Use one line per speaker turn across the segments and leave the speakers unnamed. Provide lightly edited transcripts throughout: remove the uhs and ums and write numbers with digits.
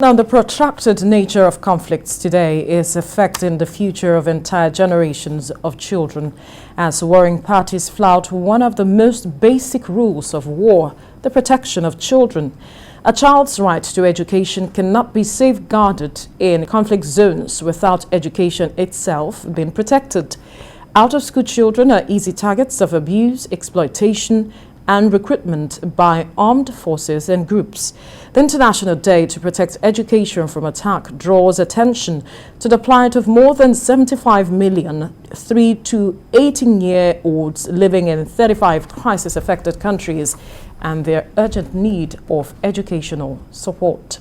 Now, the protracted nature of conflicts today is affecting the future of entire generations of children, as warring parties flout one of the most basic rules of war, the protection of children. A child's right to education cannot be safeguarded in conflict zones without education itself being protected. Out-of-school children are easy targets of abuse, exploitation, and recruitment by armed forces and groups. The International Day to Protect Education from Attack draws attention to the plight of more than 75 million 3 to 18-year-olds living in 35 crisis-affected countries and their urgent need of educational support.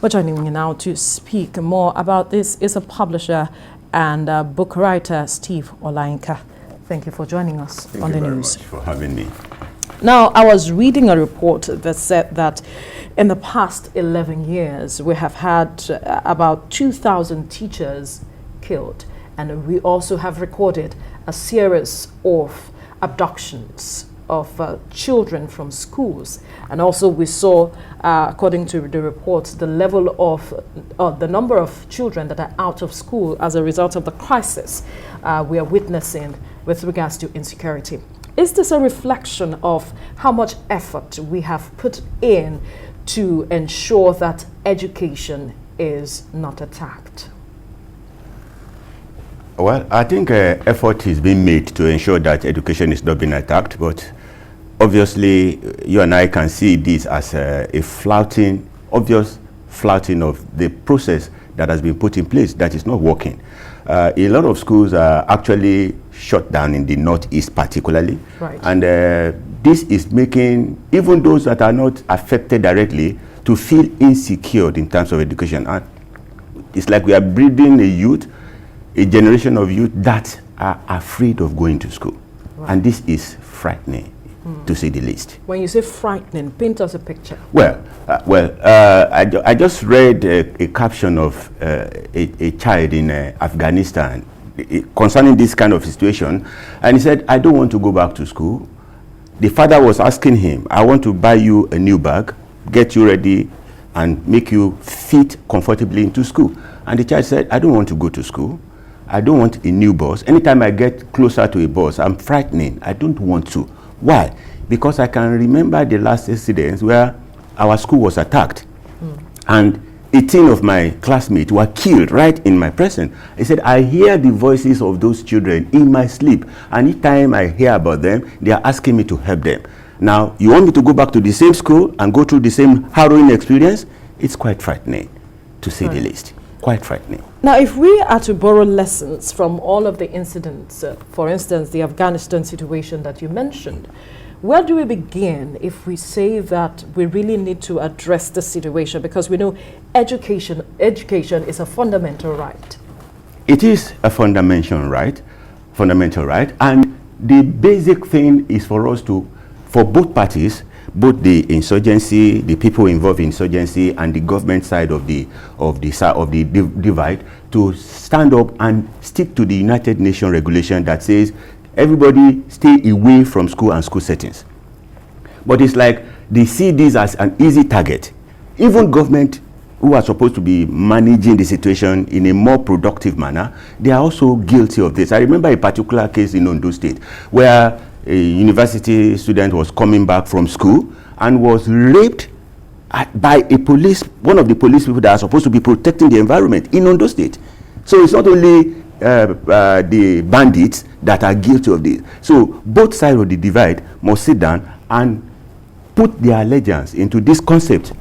Well, joining me now to speak more about this is a publisher and book writer, Steve Olayinka. Thank you for joining us on the news.
Thank you very much for having me.
Now, I was reading a report that said that in the past 11 years, we have had about 2,000 teachers killed. And we also have recorded a series of abductions of children from schools. And also we saw, according to the report, the level of the number of children that are out of school as a result of the crisis we are witnessing with regards to insecurity. Is this a reflection of how much effort we have put in to ensure that education is not attacked?
Well, I think effort is being made to ensure that education is not being attacked, but obviously you and I can see this as a obvious flouting of the process that has been put in place that is not working. A lot of schools are actually shut down in the Northeast particularly.
Right.
And this is making even those that are not affected directly to feel insecure in terms of education. And it's like we are breeding a generation of youth that are afraid of going to school. Right. And this is frightening, to say the least. When you
say frightening, paint us a picture.
I just read a caption of a child in Afghanistan concerning this kind of situation, and he said, I don't want to go back to school. The father was asking him, I want to buy you a new bag, get you ready, and make you fit comfortably into school. And the child said, I don't want to go to school. I don't want a new bus. Anytime I get closer to a bus, I'm frightening. I don't want to. Why? Because I can remember the last incidents where our school was attacked and 18 of my classmates were killed right in my presence. He said, I hear the voices of those children in my sleep, and each time I hear about them, they are asking me to help them. Now, you want me to go back to the same school and go through the same harrowing experience? It's quite frightening, to say the least. Quite frightening.
Now, if we are to borrow lessons from all of the incidents, for instance, the Afghanistan situation that you mentioned, where do we begin if we say that we really need to address the situation? Because we know education is a fundamental right.
It is a fundamental right, and the basic thing is for us for both parties, both the insurgency, the people involved in insurgency, and the government side of the divide, to stand up and stick to the United Nations regulation that says everybody stay away from school and school settings. But it's like they see this as an easy target. Even government, who are supposed to be managing the situation in a more productive manner, they are also guilty of this. I remember a particular case in Ondo State where a university student was coming back from school and was raped by one of the police people that are supposed to be protecting the environment in Ondo State. So it's not only the bandits that are guilty of this. So both sides of the divide must sit down and put their allegiance into this concept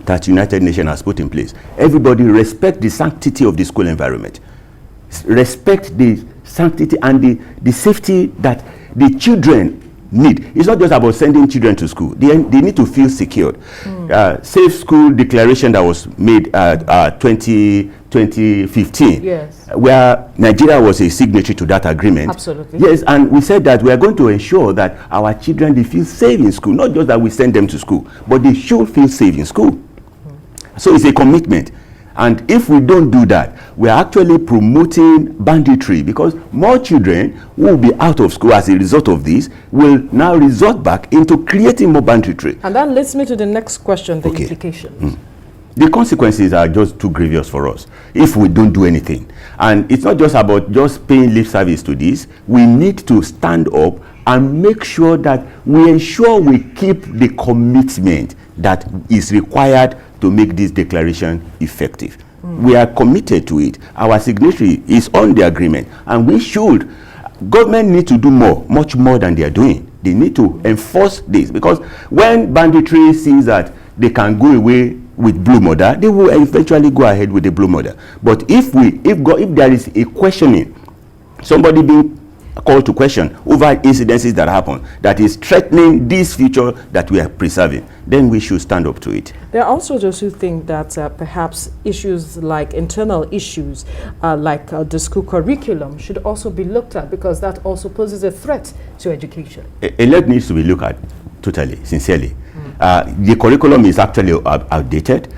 that United Nations has put in place. Everybody respect the sanctity of the school environment. Respect the sanctity and the safety that the children need. It's not just about sending children to school. They need to feel secured. Safe School Declaration that was made 2015,
yes,
where Nigeria was a signatory to that agreement.
Absolutely.
Yes, and we said that we are going to ensure that our children, they feel safe in school. Not just that we send them to school, but they should feel safe in school. So it's a commitment. And if we don't do that, we are actually promoting banditry, because more children who will be out of school as a result of this will now resort back into creating more banditry.
And that leads me to the next question, the implications.
the consequences are just too grievous for us if we don't do anything. And it's not just about just paying lip service to this. We need to stand up and make sure that we ensure we keep the commitment that is required to make this declaration effective. We are committed to it. Our signatory is on the agreement, and we should. Government need to do more, much more than they are doing. They need to enforce this, because when banditry sees that they can go away with blue murder, they will eventually go ahead with the blue murder. But if there is a questioning, somebody being called to question over incidences that happen that is threatening this future that we are preserving, then we should stand up to it.
There are also those who think that perhaps issues like internal issues like the school curriculum should also be looked at, because that also poses a threat to education.
A lot needs to be looked at, totally, sincerely. The curriculum is actually outdated.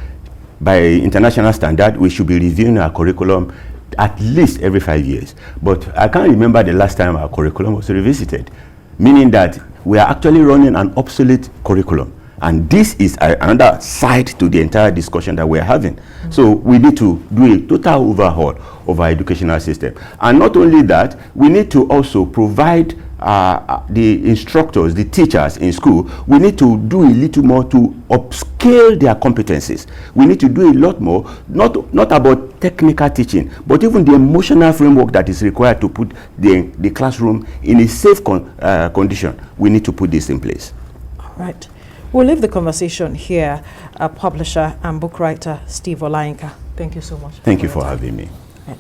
By international standard, we should be reviewing our curriculum at least every 5 years. But I can't remember the last time our curriculum was revisited, meaning that we are actually running an obsolete curriculum. And this is another side to the entire discussion that we're having. So we need to do a total overhaul of our educational system. And not only that, we need to also provide the instructors, the teachers in school, we need to do a little more to upscale their competencies. We need to do a lot more, not about technical teaching, but even the emotional framework that is required to put the classroom in a safe condition. We need to put this in place.
All right. We'll leave the conversation here. Publisher and book writer Steve Olayinka, thank you so much.
Thank you for having me.
Right.